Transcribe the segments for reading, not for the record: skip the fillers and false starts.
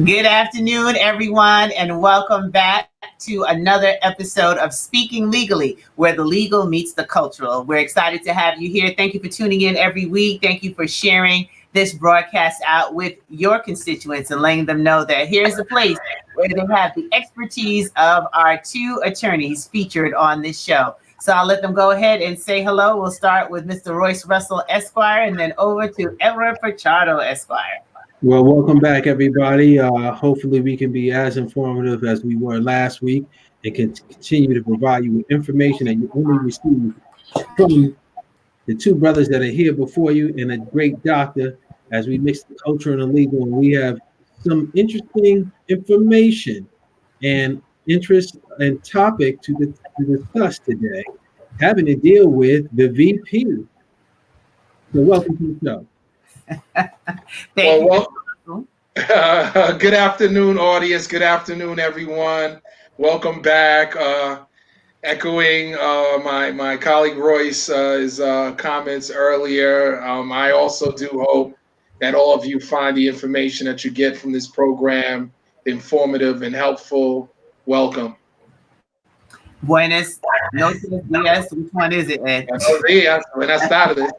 Good afternoon, everyone, and welcome back to another episode of Speaking Legally, where the legal meets the cultural. We're excited to have you here. Thank you for tuning in every week. Thank you for sharing this broadcast out with your constituents and letting them know that here's a place where they have the expertise of our two attorneys featured on this show. So I'll let them go ahead and say hello. We'll start with Mr. Royce Russell, Esquire, and then over to Edward Pichardo, Esquire. Well, welcome back, everybody. Hopefully, we can be as informative as we were last week and can continue to provide you with information that you only receive from the two brothers that are here before you and a great doctor as we mix the culture and the legal. And we have some interesting information and interest and topic to discuss today, having to deal with the VP. So, welcome to the show. Thank you. Good afternoon, audience. Good afternoon, everyone. Welcome back. Echoing my colleague Royce's comments earlier, I also do hope that all of you find the information that you get from this program informative and helpful. Welcome. Buenos noches, dias. Which one is it, Ed? Buenos dias. Buenas tardes.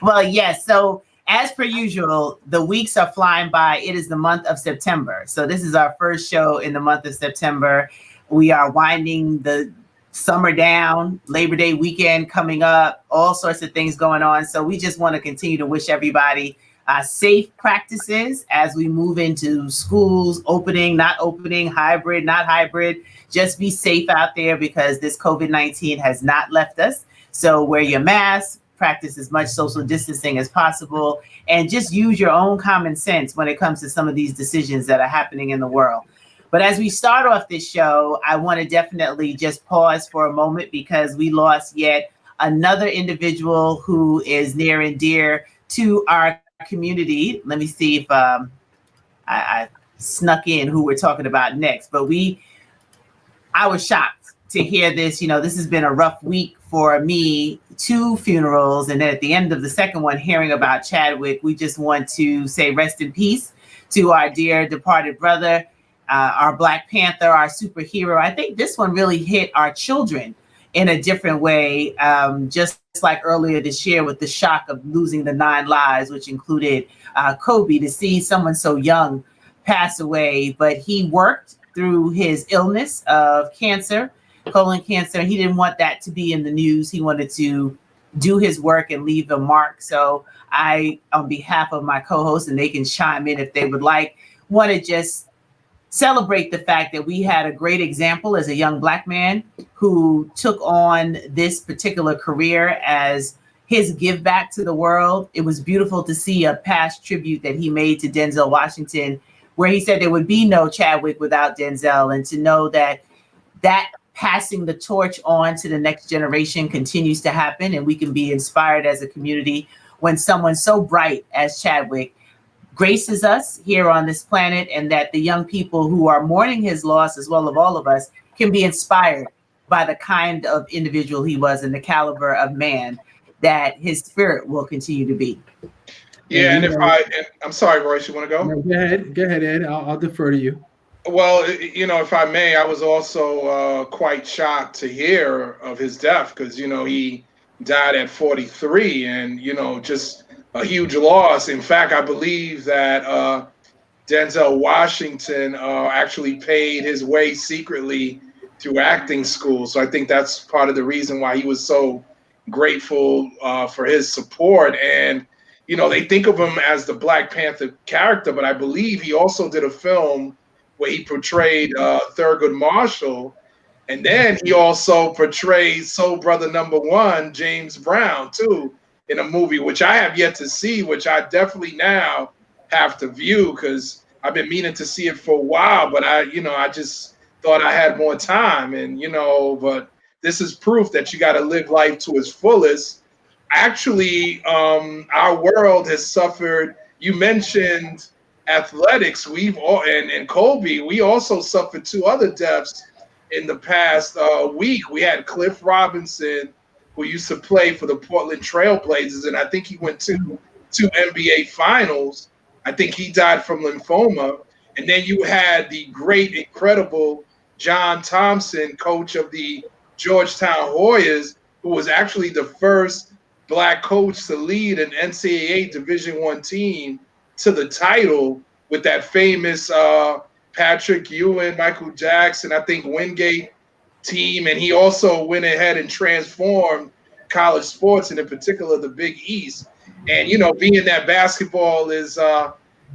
Well, yes. So, as per usual, the weeks are flying by. It is the month of September. So, this is our first show in the month of September. We are winding the summer down, Labor Day weekend coming up, all sorts of things going on. So, we just want to continue to wish everybody safe practices as we move into schools, opening, not opening, hybrid, not hybrid. Just be safe out there because this COVID-19 has not left us. So wear your mask, practice as much social distancing as possible, and just use your own common sense when it comes to some of these decisions that are happening in the world. But as we start off this show, I want to definitely just pause for a moment because we lost yet another individual who is near and dear to our community. Let me see if I snuck in who we're talking about next. But I was shocked to hear this. You know, this has been a rough week for me. 2 funerals, and then at the end of the second one, hearing about Chadwick, we just want to say rest in peace to our dear departed brother, our Black Panther, our superhero. I think this one really hit our children in a different way, just like earlier this year with the shock of losing the 9 lives, which included Kobe, to see someone so young pass away. But he worked through his illness of cancer, colon cancer. He didn't want that to be in the news. He wanted to do his work and leave a mark. So I, on behalf of my co-hosts, and they can chime in if they would like, want to just celebrate the fact that we had a great example as a young Black man who took on this particular career as his give back to the world. It was beautiful to see a past tribute that he made to Denzel Washington, where he said there would be no Chadwick without Denzel, and to know that passing the torch on to the next generation continues to happen, and we can be inspired as a community when someone so bright as Chadwick graces us here on this planet, and that the young people who are mourning his loss, as well as all of us, can be inspired by the kind of individual he was and the caliber of man that his spirit will continue to be. Yeah, and I'm sorry, Royce, you want to go? No, go ahead, Ed. I'll defer to you. Well, if I may, I was also quite shocked to hear of his death because, he died at 43 and, just a huge loss. In fact, I believe that Denzel Washington actually paid his way secretly through acting school. So I think that's part of the reason why he was so grateful for his support. And, they think of him as the Black Panther character, but I believe he also did a film where he portrayed Thurgood Marshall. And then he also portrayed Soul Brother #1, James Brown, too, in a movie, which I have yet to see, which I definitely now have to view because I've been meaning to see it for a while, but I just thought I had more time. And, but this is proof that you got to live life to its fullest. Actually, our world has suffered. You mentioned athletics. We've all, and Kobe, we also suffered 2 other deaths in the past week. We had Cliff Robinson, who used to play for the Portland Trail Blazers, and I think he went to 2 NBA finals. I think he died from lymphoma. And then you had the great, incredible John Thompson, coach of the Georgetown Hoyas, who was actually the first Black coach to lead an NCAA Division I team to the title with that famous Patrick Ewing, Michael Jackson, I think Wingate team. And he also went ahead and transformed college sports, and in particular the Big East. And, being that basketball is,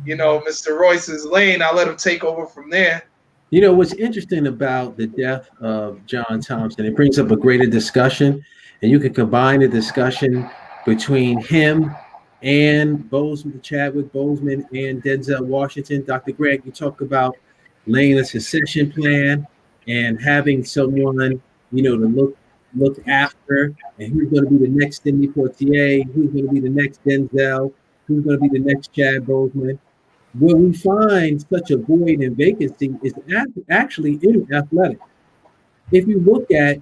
Mr. Royce's lane, I'll let him take over from there. What's interesting about the death of John Thompson, it brings up a greater discussion, and you can combine the discussion between him and Chadwick Boseman and Denzel Washington. Dr. Greg, you talk about laying a succession plan and having someone, to look after, and who's going to be the next Sidney Poitier, who's going to be the next Denzel, who's going to be the next Chad Boseman. Where we find such a void and vacancy is actually in athletics. If you look at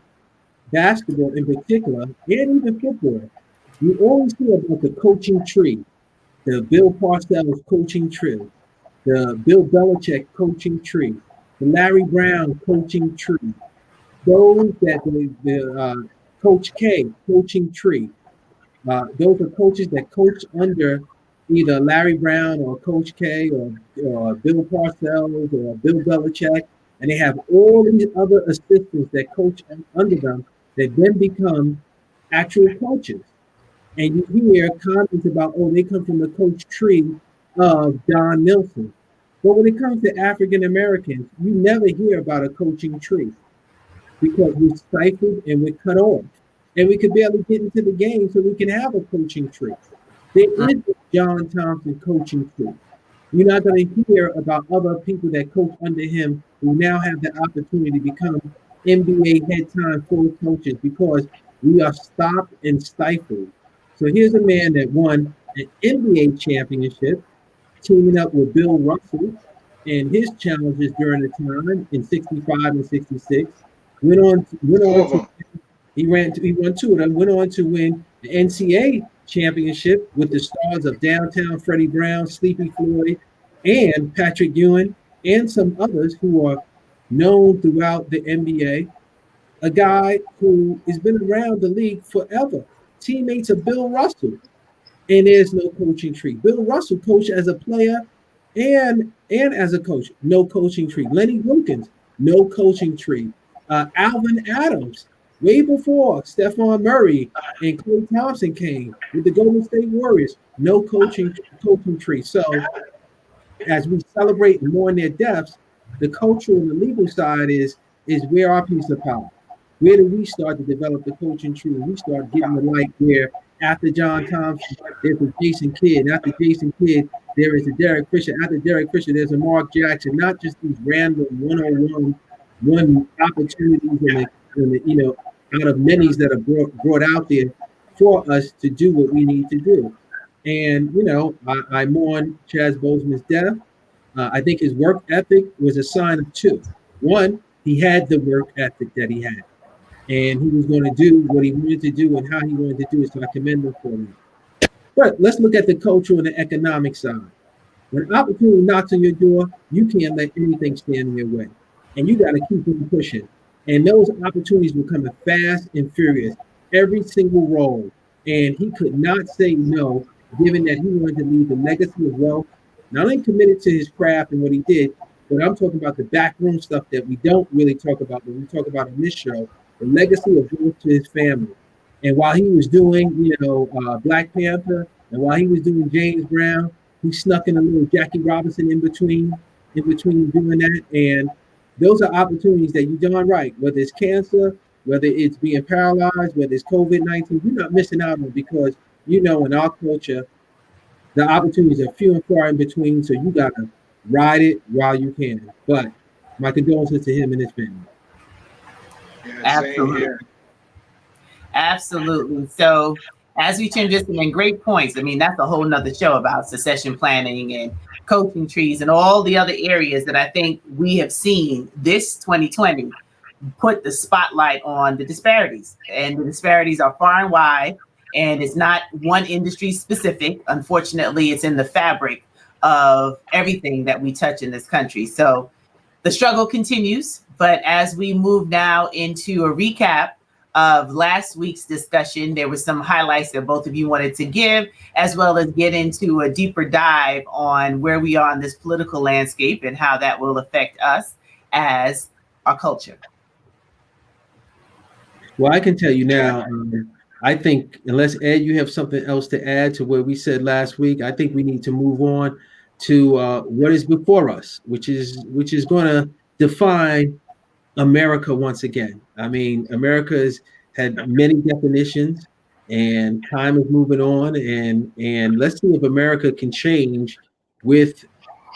basketball in particular, and even football, you always hear about the coaching tree, the Bill Parcells coaching tree, the Bill Belichick coaching tree, the Larry Brown coaching tree, those that the Coach K coaching tree. Those are coaches that coach under either Larry Brown or Coach K or Bill Parcells or Bill Belichick, and they have all these other assistants that coach under them that then become actual coaches. And you hear comments about, they come from the coach tree of Don Nelson. But when it comes to African Americans, you never hear about a coaching tree because we're stifled and we're cut off. And we could barely get into the game so we can have a coaching tree. There is a John Thompson coaching tree. You're not going to hear about other people that coach under him who now have the opportunity to become NBA head time full coaches because we are stopped and stifled. So here's a man that won an NBA championship, teaming up with Bill Russell and his challenges during the time in 65 and 66. He won two of them, went on to win the NCAA championship with the stars of Downtown Freddie Brown, Sleepy Floyd, and Patrick Ewing, and some others who are known throughout the NBA. A guy who has been around the league forever, teammates of Bill Russell, and there's no coaching tree. Bill Russell coached as a player and as a coach, no coaching tree. Lenny Wilkins, no coaching tree. Alvin Adams, way before Stephon Murray and Klay Thompson came with the Golden State Warriors, no coaching tree. So as we celebrate and mourn their deaths, the cultural and the legal side is where our piece of power. Where do we start to develop the coaching tree? We start getting the light where after John Thompson, there's a Jason Kidd. After Jason Kidd, there is a Derek Fisher. After Derek Fisher, there's a Mark Jackson. Not just these random one opportunities and out of many that are brought out there for us to do what we need to do. And, I mourn Chaz Boseman's death. I think his work ethic was a sign of two. One, he had the work ethic that he had. And he was going to do what he wanted to do and how he wanted to do it. So I commend him for that. But let's look at the cultural and the economic side. When opportunity knocks on your door, you can't let anything stand in your way. And you got to keep on pushing. And those opportunities were coming fast and furious, every single role. And he could not say no, given that he wanted to leave a legacy of wealth, not only committed to his craft and what he did, but I'm talking about the backroom stuff that we don't really talk about when we talk about in this show, the legacy of growth to his family. And while he was doing, Black Panther, and while he was doing James Brown, he snuck in a little Jackie Robinson in between doing that. And those are opportunities that you're doing right, whether it's cancer, whether it's being paralyzed, whether it's COVID-19, you're not missing out on because, in our culture, the opportunities are few and far in between. So you got to ride it while you can. But my condolences to him and his family. Absolutely. Absolutely. So as we transition, and great points. I mean, that's a whole nother show about succession planning and coaching trees and all the other areas that I think we have seen this 2020 put the spotlight on the disparities. And the disparities are far and wide, and it's not one industry specific. Unfortunately, it's in the fabric of everything that we touch in this country. So the struggle continues, but as we move now into a recap of last week's discussion, there were some highlights that both of you wanted to give, as well as get into a deeper dive on where we are in this political landscape and how that will affect us as our culture. Well, I can tell you now, I think unless Ed, you have something else to add to what we said last week, I think we need to move on to what is before us, which is going to define America once again. I mean, America has had many definitions, and time is moving on, and let's see if America can change with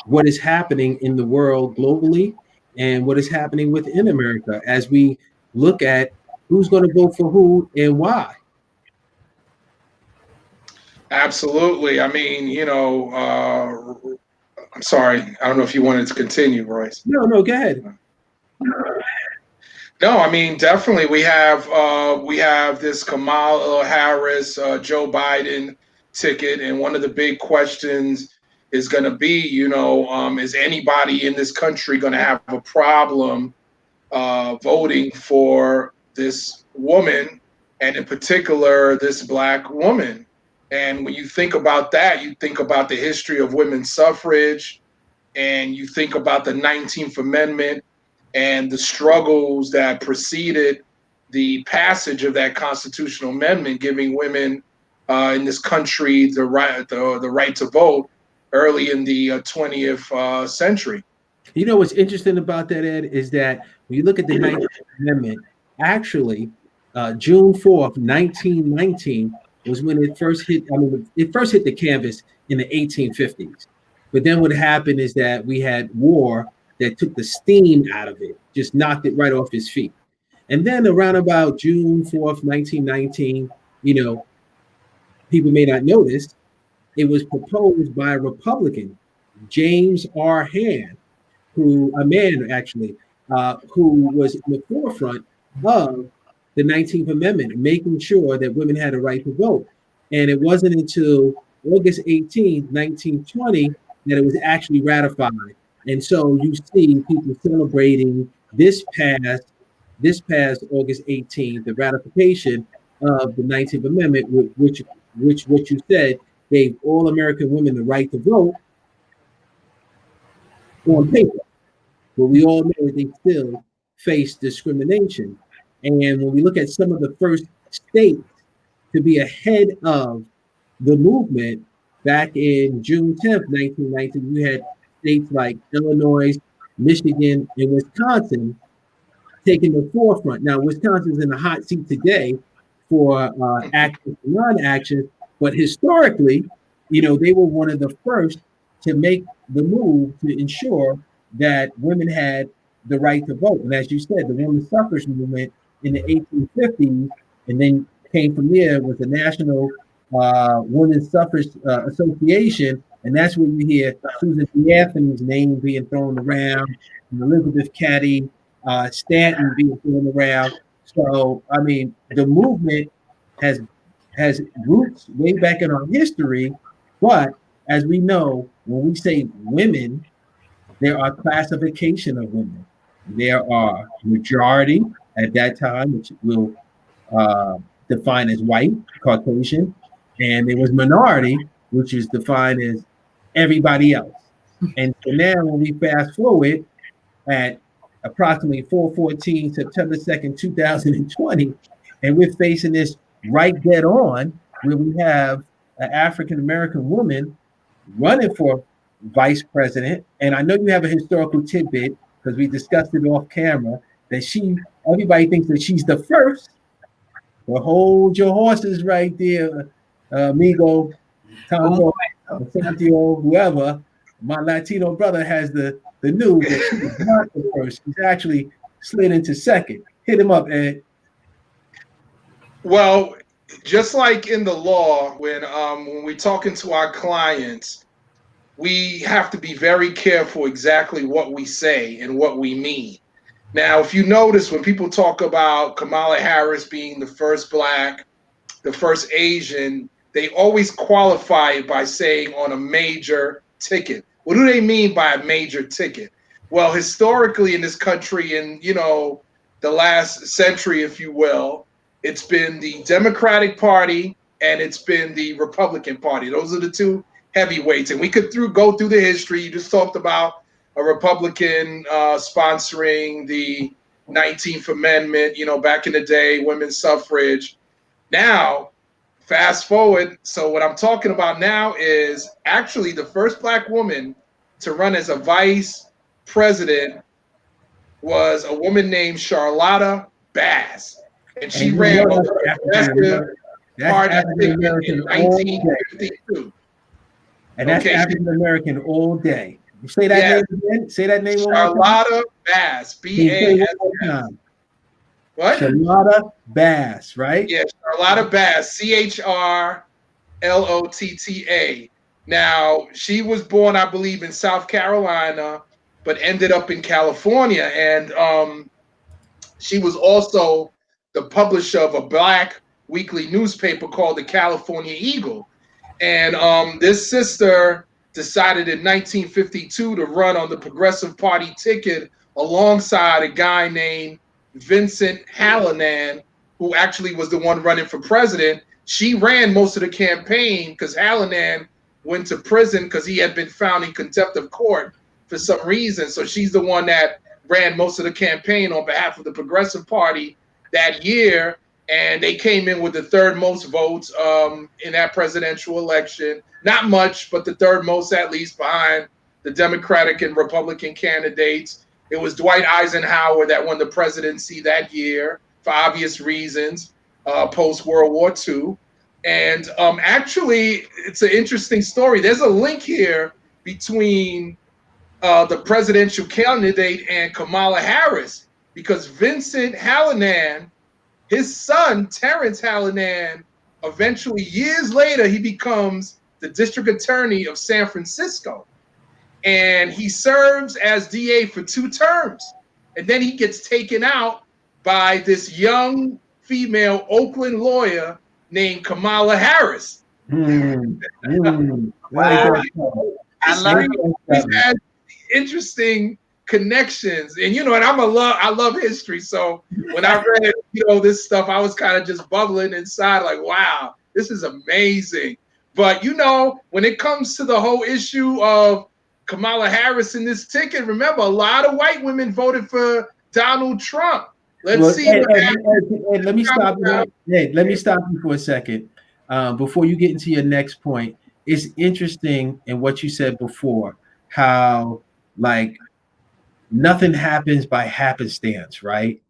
what is happening in the world globally and what is happening within America as we look at who's going to vote for who and why. Absolutely. I mean, I'm sorry. I don't know if you wanted to continue, Royce. No, go ahead. No, I mean, definitely we have this Kamala Harris, Joe Biden ticket, and one of the big questions is going to be, is anybody in this country going to have a problem voting for this woman, and in particular, this Black woman? And when you think about that, you think about the history of women's suffrage, and you think about the 19th Amendment and the struggles that preceded the passage of that constitutional amendment, giving women in this country the right to vote early in the 20th century. You know what's interesting about that, Ed, is that when you look at the 19th Amendment, actually, June 4th, 1919 was when it first hit. I mean, it first hit the canvas in the 1850s. But then what happened is that we had war that took the steam out of it, just knocked it right off his feet. And then around about June 4th, 1919, people may not notice, it was proposed by a Republican, James R. Hand, who was in the forefront of the 19th Amendment, making sure that women had a right to vote. And it wasn't until August 18th, 1920, that it was actually ratified. And so you see people celebrating this past August 18th, the ratification of the 19th Amendment, which what you said gave all American women the right to vote on paper. But we all know that they still face discrimination. And when we look at some of the first states to be ahead of the movement, back in June 10th, 1919, you had states like Illinois, Michigan, and Wisconsin taking the forefront. Now, Wisconsin's in the hot seat today for action and non-action, but historically, they were one of the first to make the move to ensure that women had the right to vote. And as you said, the women's suffrage movement in the 1850s, and then came from there was the National Women's Suffrage Association, and that's where you hear Susan B. Anthony's name being thrown around, and Elizabeth Cady Stanton being thrown around. So, I mean, the movement has roots way back in our history, but as we know, when we say women, there are classification of women. There are majority at that time, which we'll define as white, Caucasian, and there was minority, which is defined as everybody else. And so now when we fast forward at approximately 4/14, September 2nd, 2020, and we're facing this right dead on, where we have an African-American woman running for vice president. And I know you have a historical tidbit, because we discussed it off camera, that everybody thinks that she's the first. Well, hold your horses right there, amigo, Tonto, Santiago, whoever. My Latino brother has the news that she's not the first. She's actually slid into second. Hit him up, Ed. Well, just like in the law, when we're talking to our clients, we have to be very careful exactly what we say and what we mean. Now, if you notice, when people talk about Kamala Harris being the first Black, the first Asian, they always qualify it by saying on a major ticket. What do they mean by a major ticket? Well, historically in this country, in the last century, if you will, it's been the Democratic Party and it's been the Republican Party. Those are the two heavyweights, and we could go through the history. You just talked about a Republican sponsoring the 19th Amendment, back in the day, women's suffrage. Now, fast forward. So what I'm talking about now is actually the first Black woman to run as a vice president was a woman named Charlotta Bass. And she ran for the Progressive Party in 1952. And that's African American all day. Say that name again. Say that name one more time. Charlotta Bass. B-A-S-S. What? Charlotta Bass, right? Yeah, Charlotta Bass. C-H-R-L-O-T-T-A. Now, she was born, I believe, in South Carolina, but ended up in California. And she was also the publisher of a Black weekly newspaper called the California Eagle. And this sister decided in 1952 to run on the Progressive Party ticket alongside a guy named Vincent Hallinan, who actually was the one running for president. She ran most of the campaign because Hallinan went to prison because he had been found in contempt of court for some reason. So she's the one that ran most of the campaign on behalf of the Progressive Party that year. And they came in with the third most votes in that presidential election. Not much, but the third most at least behind the Democratic and Republican candidates. It was Dwight Eisenhower that won the presidency that year for obvious reasons, post-World War II. And actually, it's an interesting story. There's a link here between the presidential candidate and Kamala Harris, because Vincent Hallinan, his son, Terrence Hallinan, eventually, years later, he becomes the district attorney of San Francisco. And he serves as DA for 2 terms. And then he gets taken out by this young female Oakland lawyer named Kamala Harris. Wow. I love He's had interesting connections, and and I love history. So when I read this stuff, I was kind of just bubbling inside, like, wow, this is amazing. But when it comes to the whole issue of Kamala Harris in this ticket, remember, a lot of white women voted for Donald Trump. Let's see. Let me stop you. Hey, let me stop you for a second before you get into your next point. It's interesting in what you said before, how nothing happens by happenstance, right?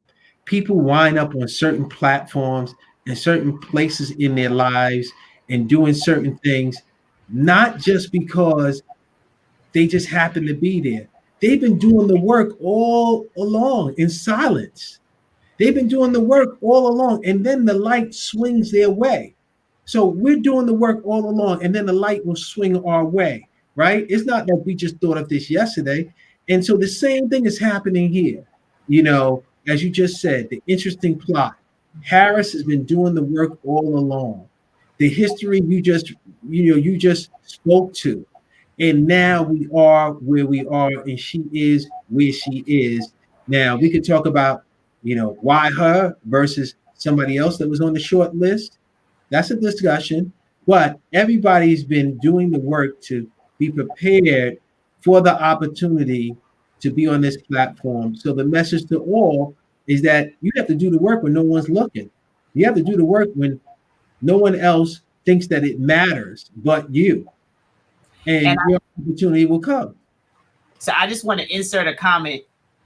People wind up on certain platforms and certain places in their lives and doing certain things, not just because they just happen to be there. They've been doing the work all along in silence. They've been doing the work all along, and then the light swings their way. So we're doing the work all along, and then the light will swing our way, right? It's not like we just thought of this yesterday. And so the same thing is happening here. As you just said, the interesting plot. Harris has been doing the work all along. The history you just spoke to. And now we are where we are, and she is where she is. Now we could talk about, why her versus somebody else that was on the short list. That's a discussion. But everybody's been doing the work to be prepared for the opportunity to be on this platform. So the message to all is that you have to do the work when no one's looking. You have to do the work when no one else thinks that it matters but you. And your opportunity will come. So I just want to insert a comment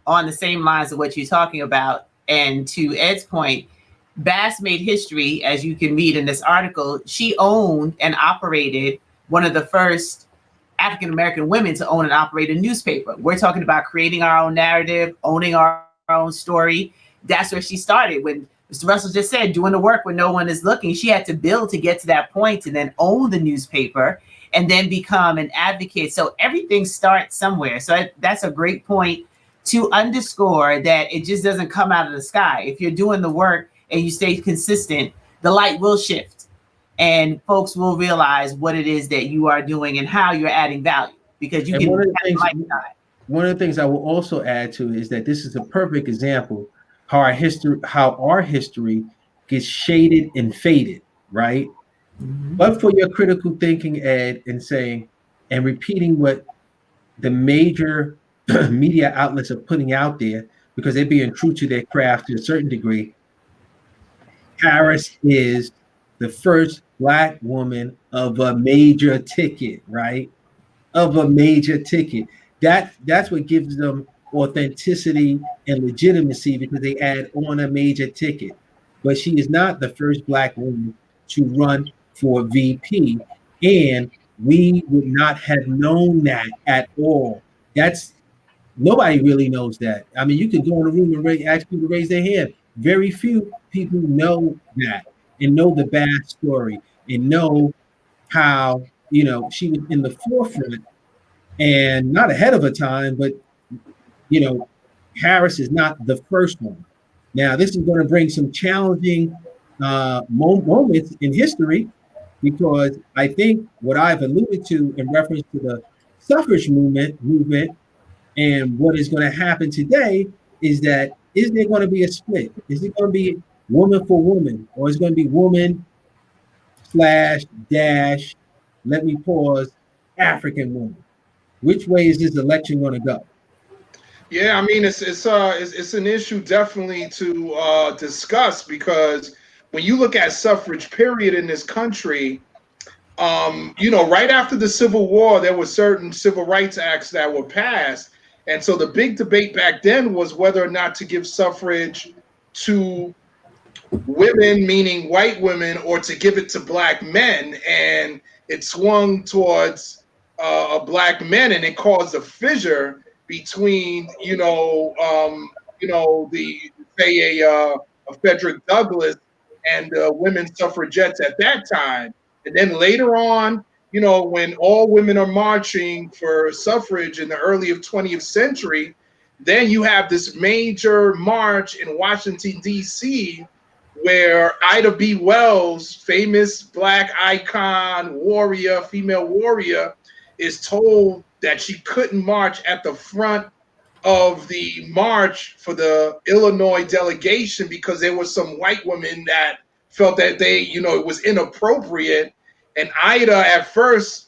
on the same lines of what you're talking about. And to Ed's point, Bass made history, as you can read in this article. She owned and operated one of the first African-American women to own and operate a newspaper. We're talking about creating our own narrative, owning our own story. That's where she started. When Mr. Russell just said, doing the work when no one is looking, she had to build to get to that point and then own the newspaper and then become an advocate. So everything starts somewhere. So that's a great point to underscore, that it just doesn't come out of the sky. If you're doing the work and you stay consistent, the light will shift and folks will realize what it is that you are doing and how you're adding value. because you And can one of the have things, a lifetime. one of the things I will also add to is that this is a perfect example how our history gets shaded and faded, right? But for your critical thinking, Ed, and saying and repeating what the major media outlets are putting out there because they're being true to their craft to a certain degree. Harris is the first Black woman of a major ticket, right? Of a major ticket. That's what gives them authenticity and legitimacy because they add on a major ticket. But she is not the first Black woman to run for VP. And we would not have known that at all. That's Nobody really knows that. I mean, you could go in a room and ask people to raise their hand. Very few people know that and know the bad story and know how, she was in the forefront and not ahead of her time, but, you know, Harris is not the first one. Now, this is going to bring some challenging moments in history because I think what I've alluded to in reference to the suffrage movement and what is going to happen today is there going to be a split? Is it going to be woman for woman, or is it going to be woman slash dash, let me pause, African woman? Which way is this election going to go? Yeah, I mean it's an issue definitely to discuss because when you look at suffrage period in this country, right after the Civil War, there were certain civil rights acts that were passed, and so the big debate back then was whether or not to give suffrage to women, meaning white women, or to give it to Black men, and it swung towards Black men, and it caused a fissure between, the say a Frederick Douglass and women suffragettes at that time, and then later on, when all women are marching for suffrage in the early of 20th century, then you have this major march in Washington, D.C., where Ida B. Wells, famous Black icon, warrior, female warrior, is told that she couldn't march at the front of the march for the Illinois delegation because there were some white women that felt that it was inappropriate. And Ida at first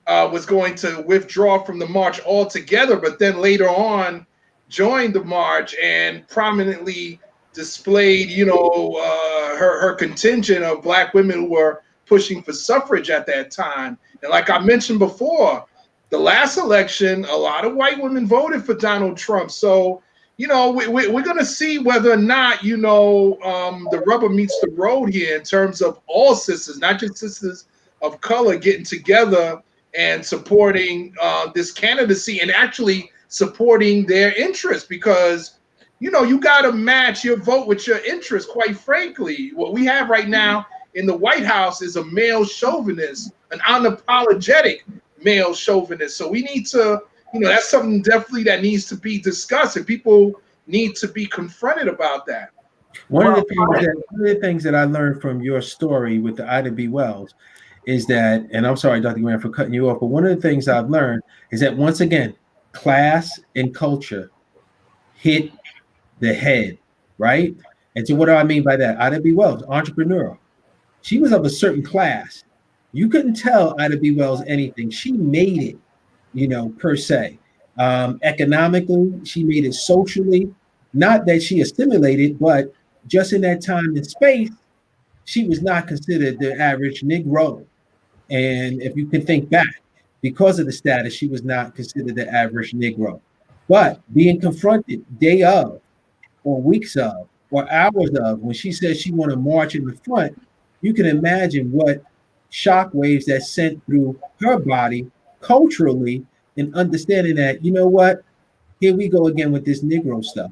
was going to withdraw from the march altogether, but then later on joined the march and prominently displayed, her contingent of Black women who were pushing for suffrage at that time. And like I mentioned before, the last election, a lot of white women voted for Donald Trump. So, we're going to see whether or not, the rubber meets the road here in terms of all sisters, not just sisters of color, getting together and supporting this candidacy and actually supporting their interests, because you got to match your vote with your interests. Quite frankly, what we have right now in the White House is a male chauvinist, an unapologetic male chauvinist. So we need to, that's something definitely that needs to be discussed, and people need to be confronted about that. One of the things that I learned from your story with the Ida B. Wells is that, and I'm sorry, Dr. Grant, for cutting you off, but one of the things I've learned is that once again, class and culture hit the head, right? And so what do I mean by that? Ida B. Wells, entrepreneur. She was of a certain class. You couldn't tell Ida B. Wells anything. She made it, per se. Economically, she made it socially. Not that she assimilated, but just in that time and space, she was not considered the average Negro. And if you can think back, because of the status, she was not considered the average Negro. But being confronted day of, or weeks of, or hours of, when she says she want to march in the front, you can imagine what shockwaves that sent through her body culturally, and understanding that, you know what, here we go again with this Negro stuff.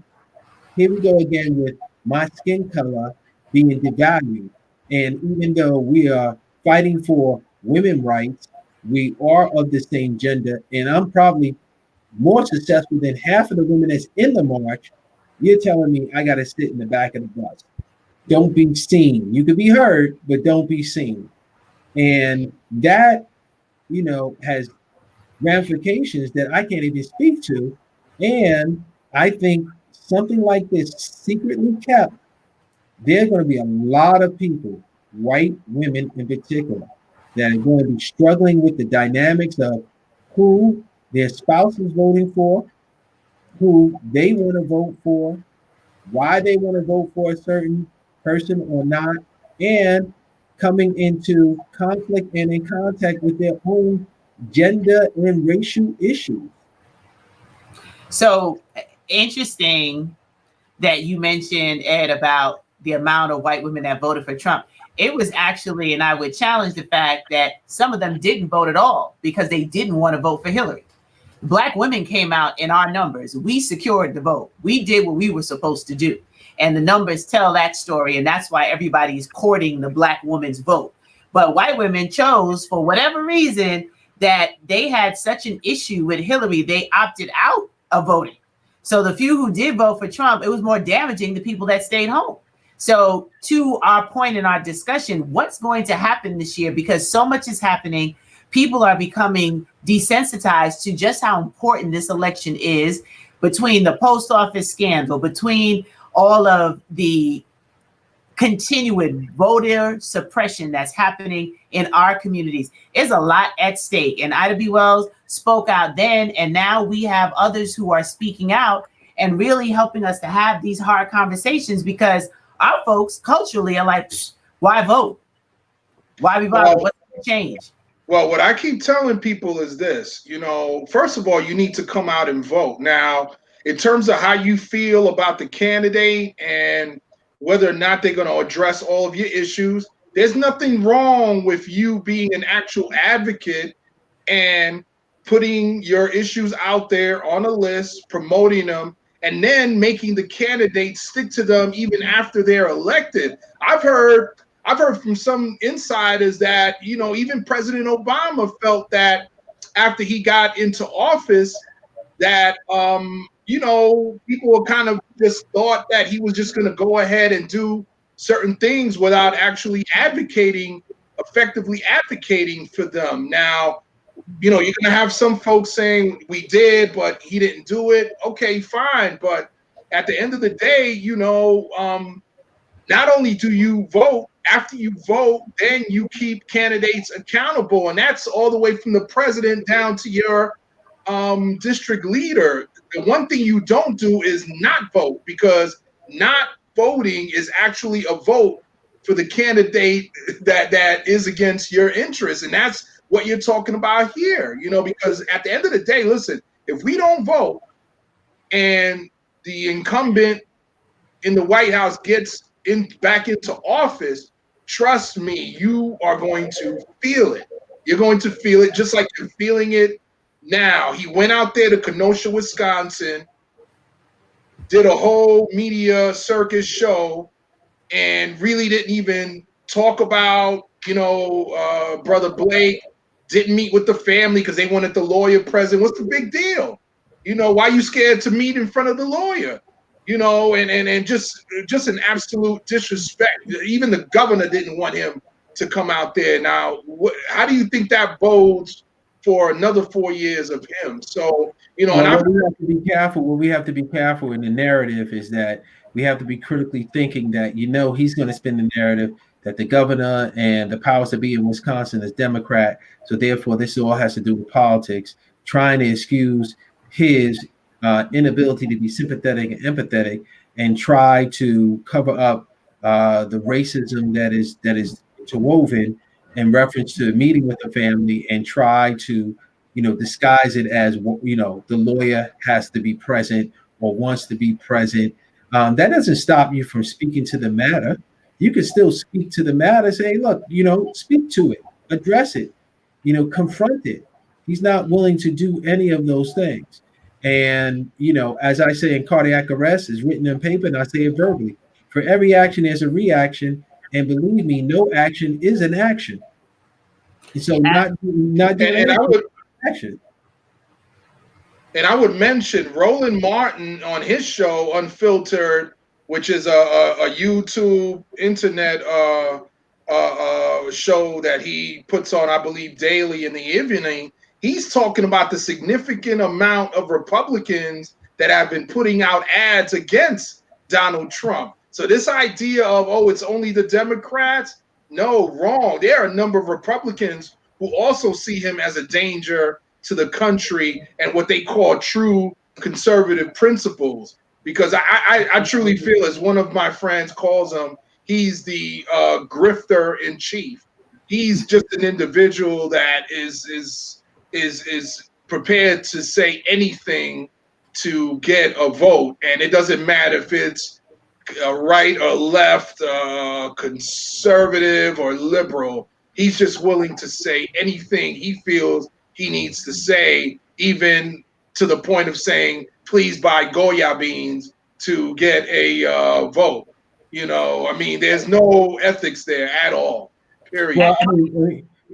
Here we go again with my skin color being devalued. And even though we are fighting for women rights, we are of the same gender, and I'm probably more successful than half of the women that's in the march. You're telling me I got to sit in the back of the bus. Don't be seen. You can be heard, but don't be seen. And that, has ramifications that I can't even speak to. And I think something like this secretly kept, there are going to be a lot of people, white women in particular, that are going to be struggling with the dynamics of who their spouse is voting for, who they want to vote for, why they want to vote for a certain person or not, and coming into conflict and in contact with their own gender and racial issues. So interesting that you mentioned, Ed, about the amount of white women that voted for Trump. It was actually, and I would challenge the fact that some of them didn't vote at all because they didn't want to vote for Hillary. Black women came out in our numbers. We secured the vote. We did what we were supposed to do. And the numbers tell that story. And that's why everybody's courting the Black woman's vote. But white women chose, for whatever reason, that they had such an issue with Hillary, they opted out of voting. So the few who did vote for Trump, it was more damaging to people that stayed home. So to our point in our discussion, what's going to happen this year? Because so much is happening. People are becoming desensitized to just how important this election is, between the post office scandal, between all of the continued voter suppression that's happening in our communities. Is a lot at stake. And Ida B. Wells spoke out then, and now we have others who are speaking out and really helping us to have these hard conversations, because our folks culturally are like, why vote? Why we vote? What's going to change? Well, what I keep telling people is this, first of all, you need to come out and vote. Now, in terms of how you feel about the candidate and whether or not they're going to address all of your issues, there's nothing wrong with you being an actual advocate and putting your issues out there on a list, promoting them, and then making the candidates stick to them even after they're elected. I've heard from some insiders that, even President Obama felt that after he got into office that, people kind of just thought that he was just going to go ahead and do certain things without actually effectively advocating for them. Now, you're going to have some folks saying we did, but he didn't do it. Okay, fine. But at the end of the day, not only do you vote, after you vote, then you keep candidates accountable. And that's all the way from the president down to your district leader. The one thing you don't do is not vote, because not voting is actually a vote for the candidate that is against your interests. And that's what you're talking about here, because at the end of the day, listen, if we don't vote and the incumbent in the White House gets back into office, trust me, you are going to feel it. You're going to feel it just like you're feeling it now. He went out there to Kenosha, Wisconsin, did a whole media circus show, and really didn't even talk about, Brother Blake, didn't meet with the family because they wanted the lawyer present. What's the big deal? Why are you scared to meet in front of the lawyer? And just an absolute disrespect. Even the governor didn't want him to come out there. Now, how do you think that bodes for another 4 years of him? So, what we have to be careful. What we have to be careful in the narrative is that we have to be critically thinking that he's going to spin the narrative that the governor and the powers that be in Wisconsin is Democrat. So therefore, this all has to do with politics, trying to excuse his inability to be sympathetic and empathetic, and try to cover up the racism that is interwoven in reference to meeting with the family, and try to disguise it as the lawyer has to be present or wants to be present. That doesn't stop you from speaking to the matter. You can still speak to the matter, say, look, speak to it, address it, confront it. He's not willing to do any of those things. And, as I say in cardiac arrest, is written in paper, and I say it verbally. For every action, there's a reaction. And believe me, no action is an action. So not doing action. And I would mention Roland Martin on his show, Unfiltered, which is a YouTube internet show that he puts on, I believe, daily in the evening. He's talking about the significant amount of Republicans that have been putting out ads against Donald Trump. So this idea of, oh, it's only the Democrats, no, wrong. There are a number of Republicans who also see him as a danger to the country and what they call true conservative principles. Because I truly feel, as one of my friends calls him, he's the grifter in chief. He's just an individual that is prepared to say anything to get a vote, and it doesn't matter if it's right or left, conservative or liberal. He's just willing to say anything he feels he needs to say, even to the point of saying, please buy Goya beans to get a vote. You know, I mean, there's no ethics there at all, period. Well,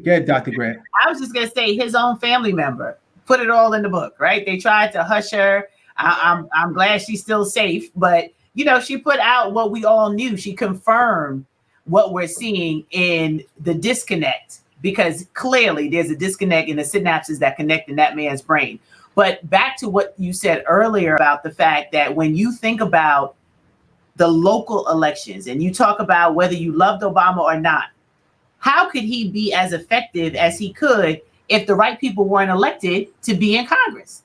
yeah, Dr. Grant. I was just going to say his own family member put it all in the book, right? They tried to hush her. I'm glad she's still safe, but you know, she put out what we all knew. She confirmed what we're seeing in the disconnect, because clearly there's a disconnect in the synapses that connect in that man's brain. But back to what you said earlier about the fact that when you think about the local elections and you talk about whether you loved Obama or not, how could he be as effective as he could if the right people weren't elected to be in Congress?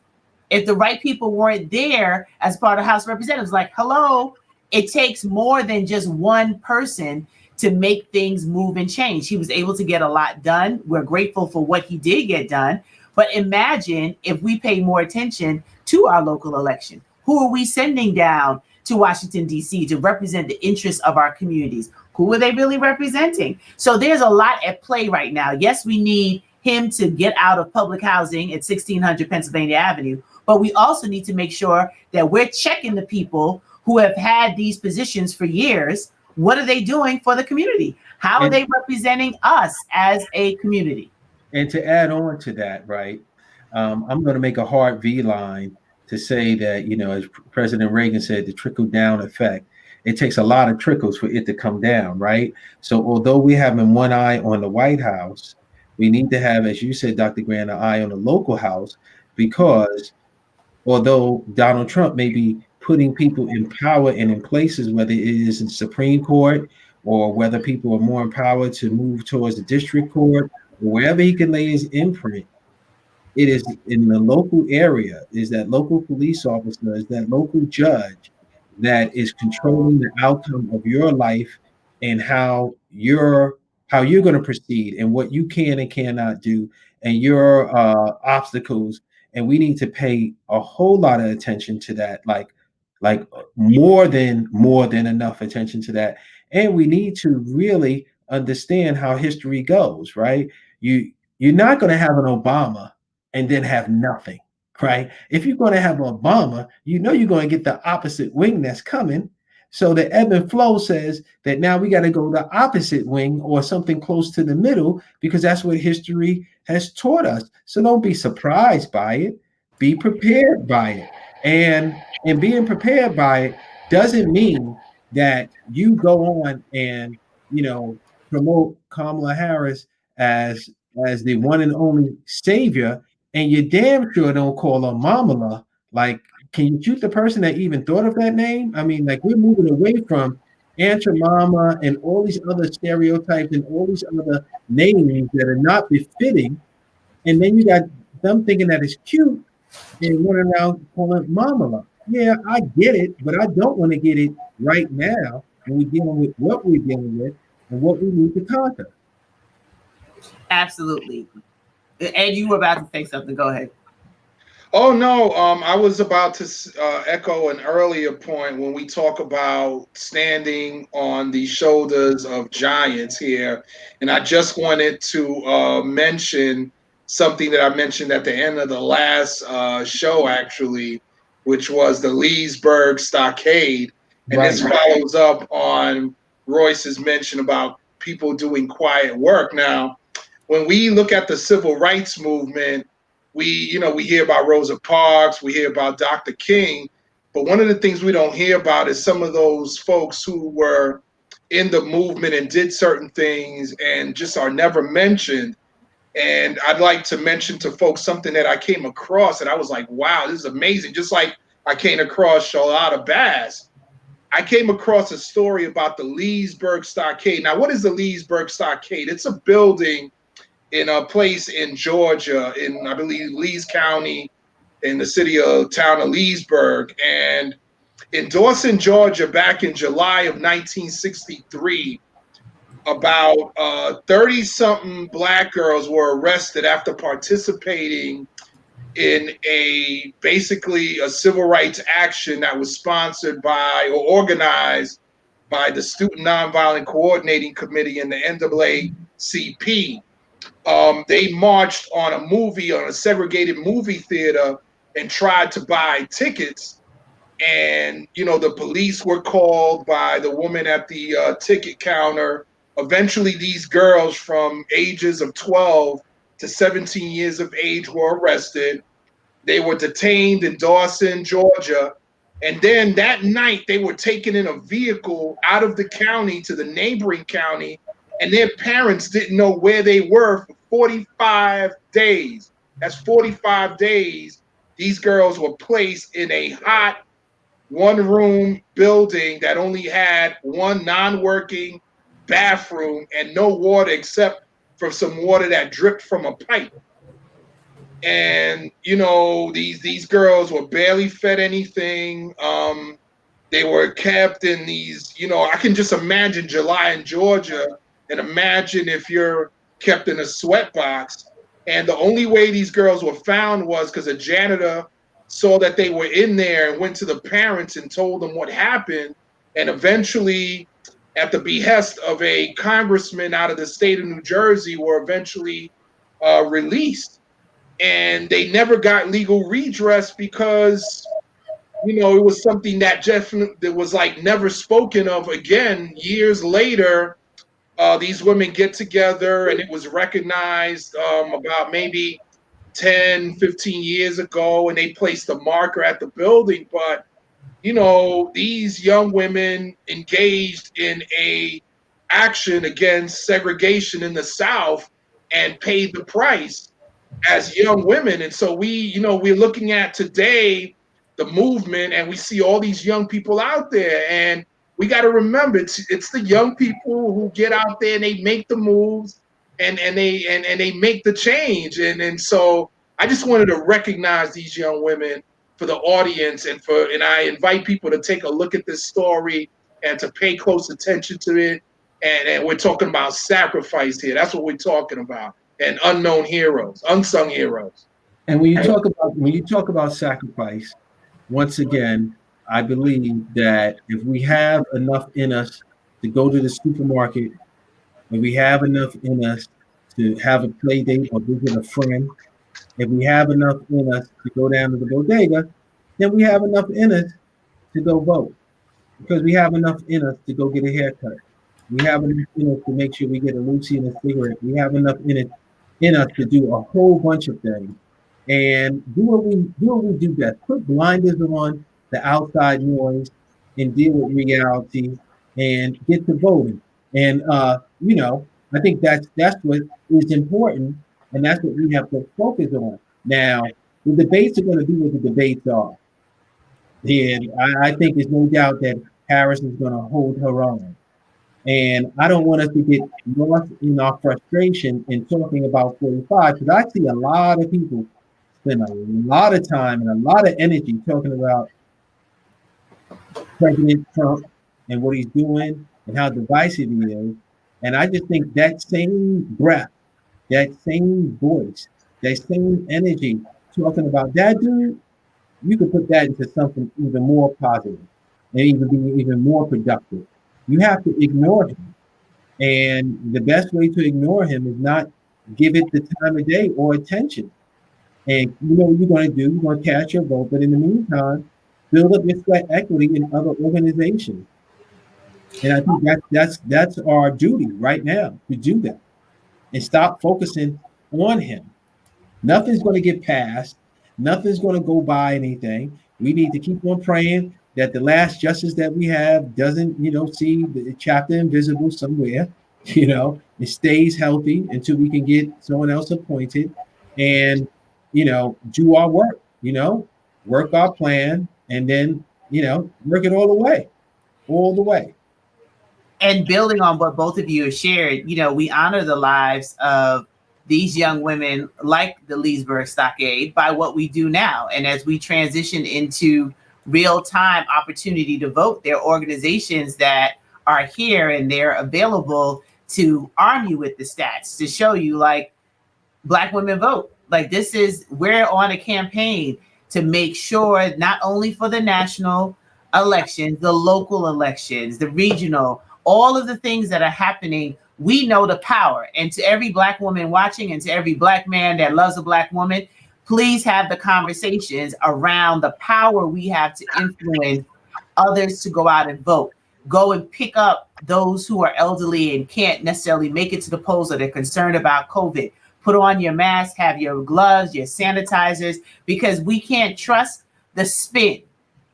If the right people weren't there as part of House of Representatives? Like, hello, it takes more than just one person to make things move and change. He was able to get a lot done. We're grateful for what he did get done. But imagine if we pay more attention to our local election. Who are we sending down to Washington, D.C. to represent the interests of our communities? Who are they really representing? So there's a lot at play right now. Yes, we need him to get out of public housing at 1600 Pennsylvania Avenue, but we also need to make sure that we're checking the people who have had these positions for years. What are they doing for the community? How are they representing us as a community? And to add on to that, right, I'm going to make a hard V line to say that, you know, as President Reagan said, the trickle down effect. It takes a lot of trickles for it to come down, right? So although we have one eye on the White House, we need to have, as you said, Dr. Grant, an eye on the local house, because although Donald Trump may be putting people in power and in places, whether it is in Supreme Court or whether people are more empowered to move towards the district court, or wherever he can lay his imprint, it is in the local area, is that local police officer, is that local judge that is controlling the outcome of your life and how you're going to proceed and what you can and cannot do and your obstacles. And we need to pay a whole lot of attention to that, like more than enough attention to that. And we need to really understand how history goes, right? You're not going to have an Obama and then have nothing, right? If you're going to have Obama, you know you're going to get the opposite wing that's coming. So the ebb and flow says that now we got to go the opposite wing or something close to the middle, because that's what history has taught us. So don't be surprised by it. Be prepared by it. And being prepared by it doesn't mean that you go on and, you know, promote Kamala Harris as the one and only savior, and you damn sure don't call her Mamala. Like, can you shoot the person that even thought of that name? I mean, like, we're moving away from Aunt your Mama and all these other stereotypes and all these other names that are not befitting. And then you got them thinking that it's cute and running around calling it Mamala. Yeah, I get it, but I don't want to get it right now when we're dealing with what we're dealing with and what we need to conquer. Absolutely. Ed, you were about to say something. Go ahead. Oh, no. I was about to echo an earlier point when we talk about standing on the shoulders of giants here. And I just wanted to mention something that I mentioned at the end of the last show, actually, which was the Leesburg Stockade. And Right. This follows up on Royce's mention about people doing quiet work. Now, when we look at the civil rights movement, we hear about Rosa Parks, we hear about Dr. King, but one of the things we don't hear about is some of those folks who were in the movement and did certain things and just are never mentioned. And I'd like to mention to folks something that I came across, and I was like, wow, this is amazing. Just like I came across Charlotta Bass, I came across a story about the Leesburg Stockade. Now, what is the Leesburg Stockade? It's a building in a place in Georgia, in I believe Lees County, in the town of Leesburg. And in Dawson, Georgia, back in July of 1963, about 30-something Black girls were arrested after participating in basically a civil rights action that was sponsored by or organized by the Student Nonviolent Coordinating Committee and the NAACP. They marched on a segregated movie theater and tried to buy tickets. And, the police were called by the woman at the ticket counter. Eventually, these girls from ages of 12 to 17 years of age were arrested. They were detained in Dawson, Georgia. And then that night, they were taken in a vehicle out of the county to the neighboring county, and their parents didn't know where they were for 45 days. That's 45 days. These girls were placed in a hot one-room building that only had one non-working bathroom and no water except for some water that dripped from a pipe. And these girls were barely fed anything. They were kept in these, I can just imagine July in Georgia, and imagine if you're kept in a sweatbox. And the only way these girls were found was because a janitor saw that they were in there and went to the parents and told them what happened. And eventually, at the behest of a congressman out of the state of New Jersey, were eventually released. And they never got legal redress because it was something that was like never spoken of again. Years later, these women get together, and it was recognized about maybe 10, 15 years ago, and they placed a marker at the building. But these young women engaged in a action against segregation in the South and paid the price as young women. And so we're looking at today the movement, and we see all these young people out there, and we got to remember it's the young people who get out there and they make the moves, and they make the change. And so I just wanted to recognize these young women for the audience, and I invite people to take a look at this story and to pay close attention to it. And we're talking about sacrifice here. That's what we're talking about. And unknown heroes, unsung heroes. And when you talk about sacrifice, once again, I believe that if we have enough in us to go to the supermarket, if we have enough in us to have a play date or visit a friend, if we have enough in us to go down to the bodega, then we have enough in us to go vote. Because we have enough in us to go get a haircut. We have enough in us to make sure we get a Lucy and a cigarette. We have enough in us to do a whole bunch of things. And do what we do best. Put blinders on the outside noise and deal with reality and get to voting. And I think that's what is important, and that's what we have to focus on. Now, the debates are going to be what the debates are. And I think there's no doubt that Harris is going to hold her own. And I don't want us to get lost in our frustration in talking about 45, because I see a lot of people spend a lot of time and a lot of energy talking about President Trump and what he's doing and how divisive he is. And I just think that same breath, that same voice, that same energy talking about that dude, you could put that into something even more positive and even be even more productive. You have to ignore him. And the best way to ignore him is not give it the time of day or attention. And you know what you're going to do? You're going to cast your vote. But in the meantime, build up your sweat equity in other organizations. And I think that's our duty right now to do that and stop focusing on him. Nothing's going to get passed. Nothing's going to go by anything. We need to keep on praying that the last justice that we have doesn't, see the chapter invisible somewhere. It stays healthy until we can get someone else appointed and, do our work, work our plan and then, work it all the way. And building on what both of you have shared, we honor the lives of these young women like the Leesburg Stockade by what we do now. And as we transition into real-time opportunity to vote, there are organizations that are here and they're available to arm you with the stats, to show you like Black women vote. Like we're on a campaign to make sure not only for the national elections, the local elections, the regional, all of the things that are happening, we know the power. And to every Black woman watching and to every Black man that loves a Black woman, please have the conversations around the power we have to influence others to go out and vote. Go and pick up those who are elderly and can't necessarily make it to the polls or they're concerned about COVID. Put on your mask, have your gloves, your sanitizers, because we can't trust the spin.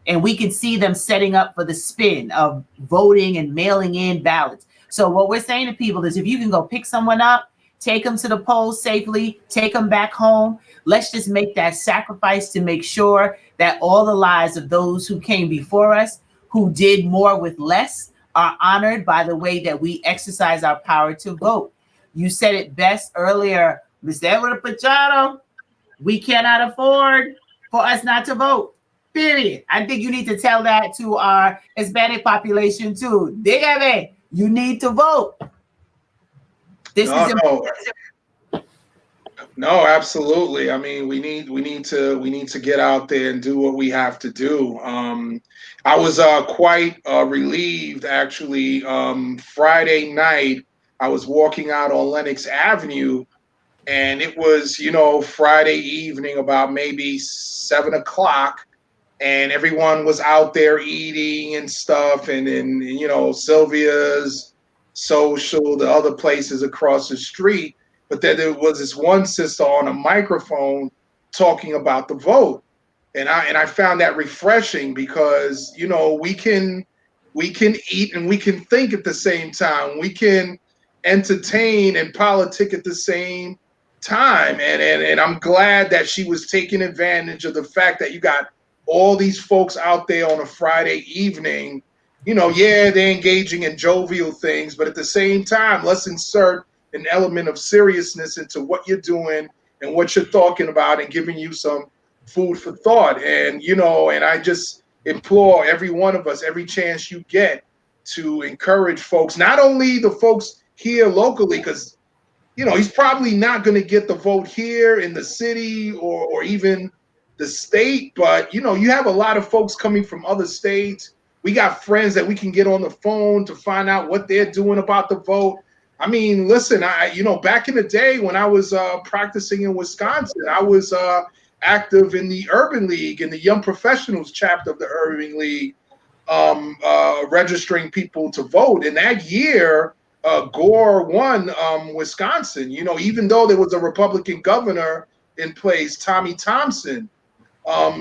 And we can see them setting up for the spin of voting and mailing in ballots. So what we're saying to people is if you can go pick someone up, take them to the polls safely, take them back home. Let's just make that sacrifice to make sure that all the lives of those who came before us, who did more with less, are honored by the way that we exercise our power to vote. You said it best earlier, Mr. Edward Pichardo, we cannot afford for us not to vote. Period. I think you need to tell that to our Hispanic population too. Dígame, you need to vote. No, absolutely. I mean, we need to get out there and do what we have to do. I was quite relieved actually. Friday night, I was walking out on Lenox Avenue, and it was Friday evening about maybe 7:00. And everyone was out there eating and stuff, and then Sylvia's social, the other places across the street. But then there was this one sister on a microphone talking about the vote, and I found that refreshing because we can eat and we can think at the same time, we can entertain and politic at the same time, and I'm glad that she was taking advantage of the fact that you got all these folks out there on a Friday evening, they're engaging in jovial things, but at the same time, let's insert an element of seriousness into what you're doing and what you're talking about and giving you some food for thought. And, and I just implore every one of us, every chance you get, to encourage folks, not only the folks here locally, because, he's probably not going to get the vote here in the city or even the state, but you have a lot of folks coming from other states. We got friends that we can get on the phone to find out what they're doing about the vote. I mean, listen, back in the day when I was practicing in Wisconsin, I was active in the Urban League, in the Young Professionals chapter of the Urban League, registering people to vote. And that year, Gore won Wisconsin, even though there was a Republican governor in place, Tommy Thompson.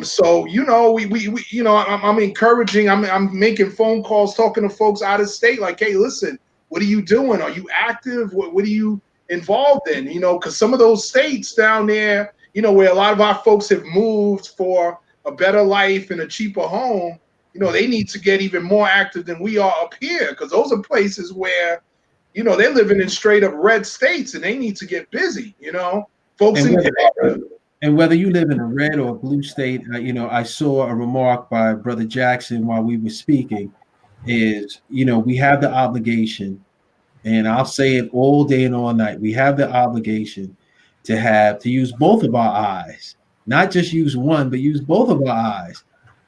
So I'm encouraging. I'm making phone calls, talking to folks out of state. Like, hey, listen, what are you doing? Are you active? What are you involved in? Because some of those states down there, where a lot of our folks have moved for a better life and a cheaper home, they need to get even more active than we are up here. Because those are places where, they're living in straight up red states, and they need to get busy. Folks and whether you live in a red or a blue state, I saw a remark by Brother Jackson while we were speaking is, we have the obligation, and I'll say it all day and all night, we have the obligation to use both of our eyes, not just use one, but use both of our eyes.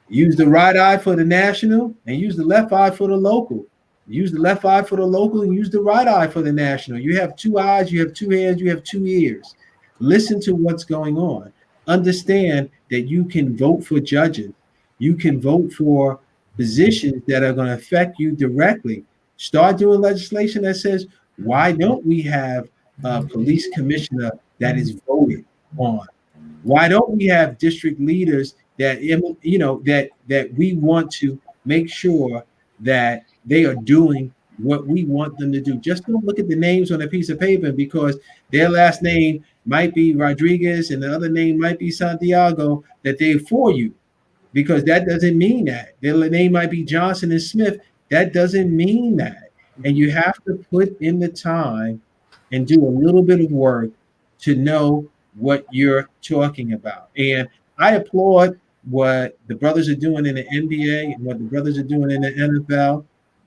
Use the right eye for the national and use the left eye for the local. Use the left eye for the local and use the right eye for the national. You have two eyes, you have two hands, you have two ears. Listen to what's going on. Understand that you can vote for judges. You can vote for positions that are going to affect you directly. Start doing legislation that says, why don't we have a police commissioner that is voted on? Why don't we have district leaders that that we want to make sure that they are doing what we want them to do. Just don't look at the names on a piece of paper, because their last name might be Rodriguez and the other name might be Santiago, that they're for you, because that doesn't mean that. Their name might be Johnson and Smith. That doesn't mean that. And you have to put in the time and do a little bit of work to know what you're talking about. And I applaud what the brothers are doing in the NBA and what the brothers are doing in the NFL,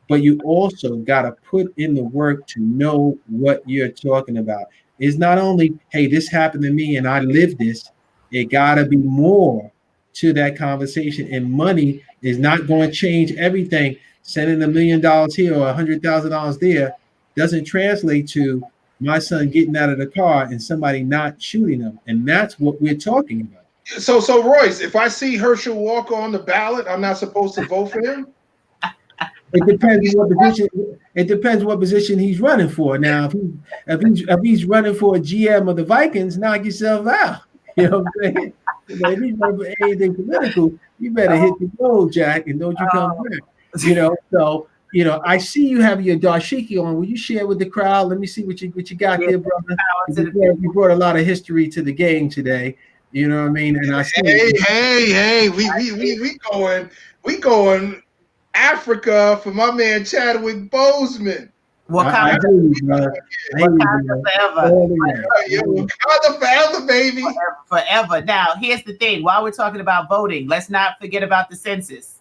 but you also got to put in the work to know what you're talking about. It's not only, hey, this happened to me and I lived this. It got to be more to that conversation. And money is not going to change everything. Sending $1 million here or $100,000 there doesn't translate to my son getting out of the car and somebody not shooting him. And that's what we're talking about. So Royce, if I see Herschel Walker on the ballot, I'm not supposed to vote for him? It depends what position. It depends what position he's running for. Now, if he's running for a GM of the Vikings, knock yourself out. You know what I'm saying? If he's running for anything political, you better hit the road, Jack, and don't you come back. So I see you have your dashiki on. Will you share with the crowd? Let me see what you got there, brother. You brought a lot of history to the game today. You know what I mean? And I see. Hey, we going Africa for my man Chadwick Boseman. Wakanda forever, baby. Forever. Now, here's the thing. While we're talking about voting, let's not forget about the census.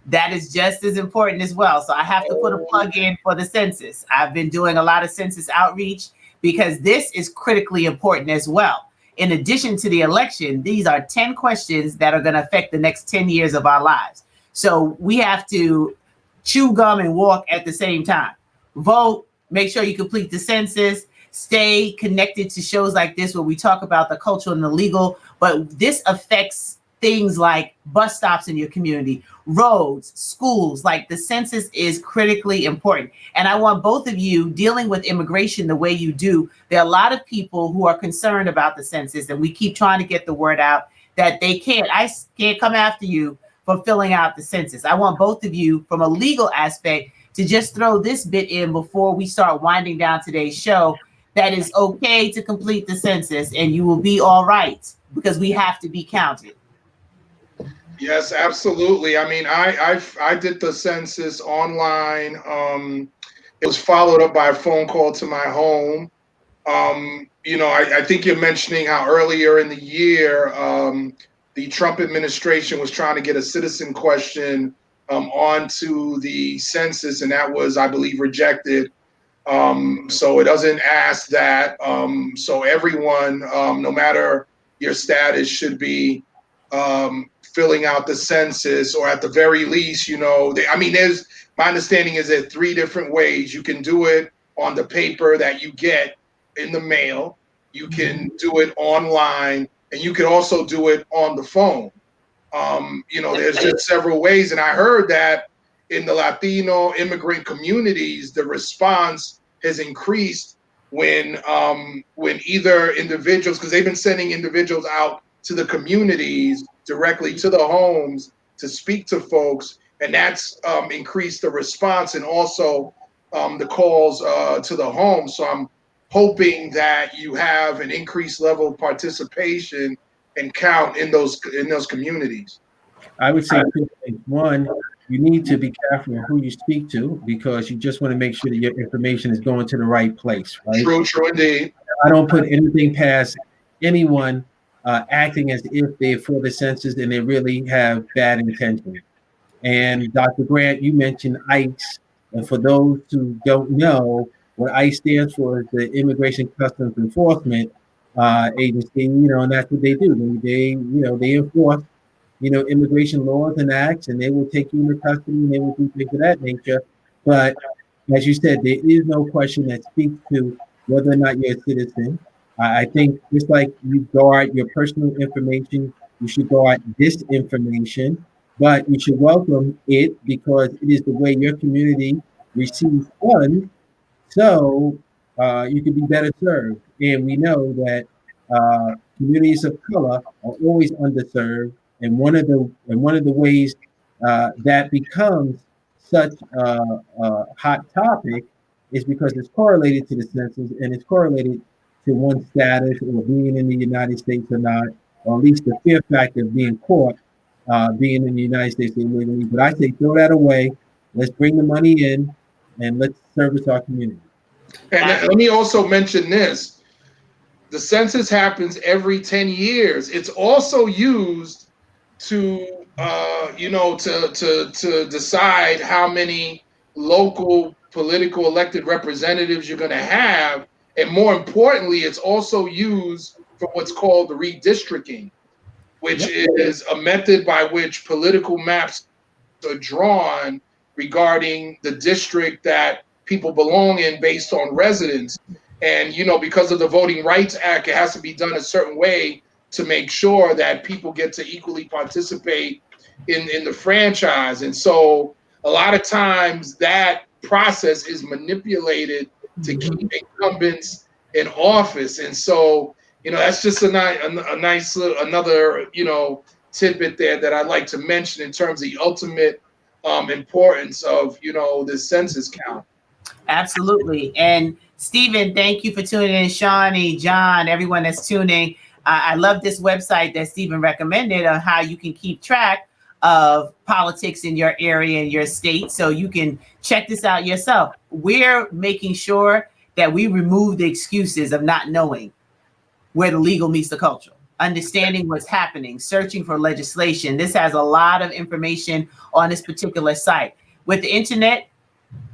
That is just as important as well. So I have to put a plug in for the census. I've been doing a lot of census outreach because this is critically important as well. In addition to the election, these are 10 questions that are going to affect the next 10 years of our lives. So we have to chew gum and walk at the same time. Vote, make sure you complete the census, stay connected to shows like this where we talk about the cultural and the legal, but this affects things like bus stops in your community, roads, schools. Like the census is critically important. And I want both of you dealing with immigration the way you do. There are a lot of people who are concerned about the census, and we keep trying to get the word out that I can't come after you for filling out the census. I want both of you from a legal aspect to just throw this bit in before we start winding down today's show. That is okay to complete the census and you will be all right, because we have to be counted. Yes, absolutely. I mean, I did the census online. It was followed up by a phone call to my home. I think you're mentioning how earlier in the year, the Trump administration was trying to get a citizen question onto the census, and that was, I believe, rejected. So it doesn't ask that. So everyone, no matter your status, should be filling out the census, or at the very least, my understanding is that 3 different ways. You can do it on the paper that you get in the mail. You can do it online, and you can also do it on the phone. There's just several ways. And I heard that in the Latino immigrant communities, the response has increased when either individuals, because they've been sending individuals out to the communities directly to the homes to speak to folks, and that's increased the response and also the calls to the home. So I'm hoping that you have an increased level of participation and count in those communities. I would say 2 things. One, you need to be careful who you speak to, because you just want to make sure that your information is going to the right place, right? True indeed. I don't put anything past anyone acting as if they're for the census and they really have bad intentions. And Dr. Grant, you mentioned ICE. And for those who don't know, what ICE stands for is the Immigration Customs Enforcement Agency, and that's what they do. They enforce, immigration laws and acts, and they will take you into custody and they will do things of that nature. But as you said, there is no question that speaks to whether or not you're a citizen. I think just like you guard your personal information, you should guard this information, but you should welcome it because it is the way your community receives funds, so you can be better served. And we know that communities of color are always underserved, and one of the ways that becomes such a hot topic is because it's correlated to the census and it's correlated to one's status or being in the United States or not, or at least the fear factor of being caught being in the United States illegally. But I say throw that away. Let's bring the money in and let's service our community. And let me also mention this. The census happens every 10 years. It's also used to, to decide how many local political elected representatives you're going to have. And more importantly, it's also used for what's called the redistricting, which is a method by which political maps are drawn regarding the district that people belong in based on residence. And, because of the Voting Rights Act, it has to be done a certain way to make sure that people get to equally participate in the franchise. And so a lot of times that process is manipulated to keep incumbents in office. And so, that's just a nice little, another, tidbit there that I'd like to mention in terms of the ultimate importance of, the census count. Absolutely. And Stephen, thank you for tuning in. Shawnee, John, everyone that's tuning. I love this website that Stephen recommended on how you can keep track of politics in your area and your state. So you can check this out yourself. We're making sure that we remove the excuses of not knowing where the legal meets the cultural, understanding what's happening, searching for legislation. This has a lot of information on this particular site. With the internet,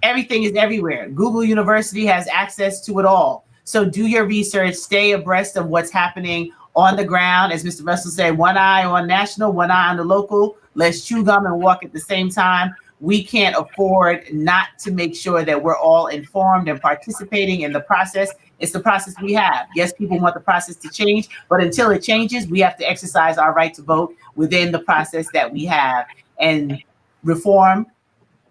everything is everywhere. Google University has access to it all. So do your research, stay abreast of what's happening on the ground. As Mr. Russell said, one eye on national, one eye on the local. Let's chew gum and walk at the same time. We can't afford not to make sure that we're all informed and participating in the process. It's the process we have. Yes, people want the process to change, but until it changes, we have to exercise our right to vote within the process that we have. And reform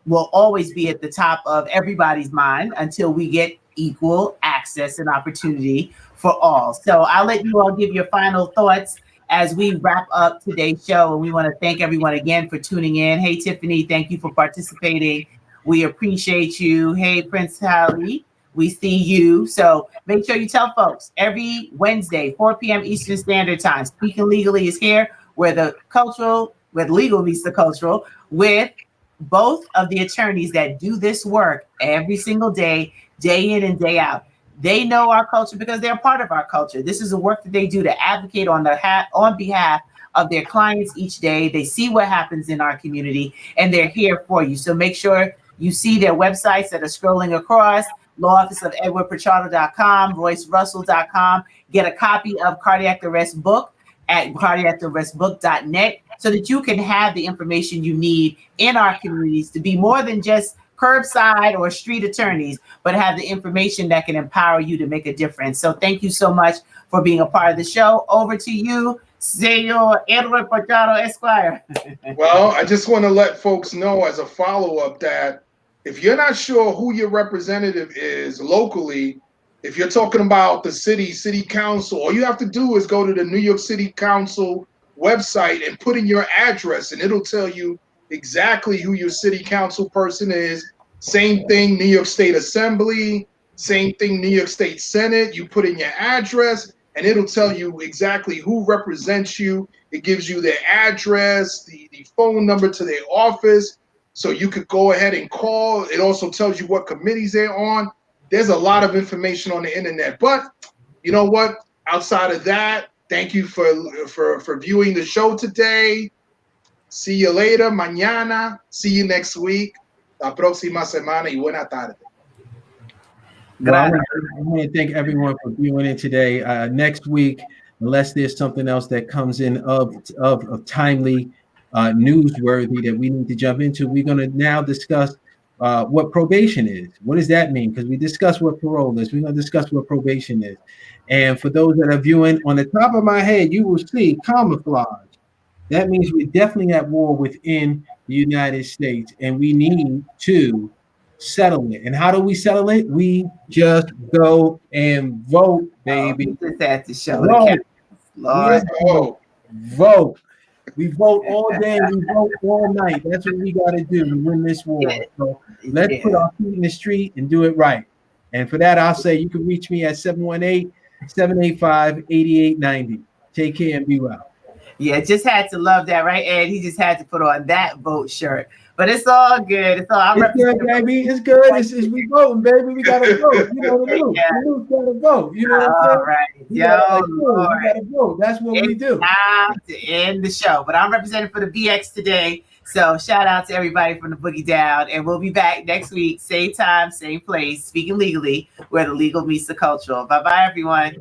will always be at the top of everybody's mind until we get equal access and opportunity for all. So I'll let you all give your final thoughts as we wrap up today's show. And we want to thank everyone again for tuning in. Hey, Tiffany, thank you for participating. We appreciate you. Hey, Prince Hallie, we see you. So make sure you tell folks every Wednesday, 4 p.m. Eastern Standard Time, Speaking Legally is here, where legal meets the cultural, with both of the attorneys that do this work every single day, day in and day out. They know our culture because they're part of our culture. This is the work that they do to advocate on behalf of their clients each day. They see what happens in our community and they're here for you. So make sure you see their websites that are scrolling across: Law Office of Edward Pichardo.com, RoyceRussell.com. Get a copy of Cardiac Arrest Book at cardiacarrestbook.net so that you can have the information you need in our communities to be more than just curbside or street attorneys, but have the information that can empower you to make a difference. So thank you so much for being a part of the show. Over to you, Senor Edward Pichardo Esquire. Well, I just want to let folks know as a follow-up that if you're not sure who your representative is locally, if you're talking about the city council, all you have to do is go to the New York City Council website and put in your address, and it'll tell you exactly who your city council person is. Same thing, New York State Assembly, same thing, New York State Senate. You put in your address, and it'll tell you exactly who represents you. It gives you their address, the phone number to their office, so you could go ahead and call. It also tells you what committees they're on. There's a lot of information on the internet. But you know what? Outside of that, thank you for viewing the show today. See you later, mañana. See you next week. La próxima semana y buena tarde. Well, I want to thank everyone for viewing in today. Next week, unless there's something else that comes in of timely, newsworthy that we need to jump into, we're going to now discuss what probation is. What does that mean? Because we discussed what parole is. We're going to discuss what probation is. And for those that are viewing, on the top of my head, you will see camouflage. That means we're definitely at war within the United States, and we need to settle it. And how do we settle it? We just go and vote, baby. Just at the show. Vote. Lord. Vote. We vote all day, we vote all night. That's what we got to do to win this war. Yeah. So let's put our feet in the street and do it right. And for that, I'll say you can reach me at 718-785-8890. Take care and be well. Yeah, just had to love that, right, Ed? He just had to put on that vote shirt. But it's all good. It's all It's good, baby. It's good. It's we voting, baby. We gotta vote. You know the news. Yeah. The news gotta vote. You know what I'm saying? All right. We gotta vote. That's what we do. Time to end the show. But I'm representing for the BX today. So shout out to everybody from the Boogie Down. And we'll be back next week, same time, same place, speaking legally, where the legal meets the cultural. Bye-bye, everyone.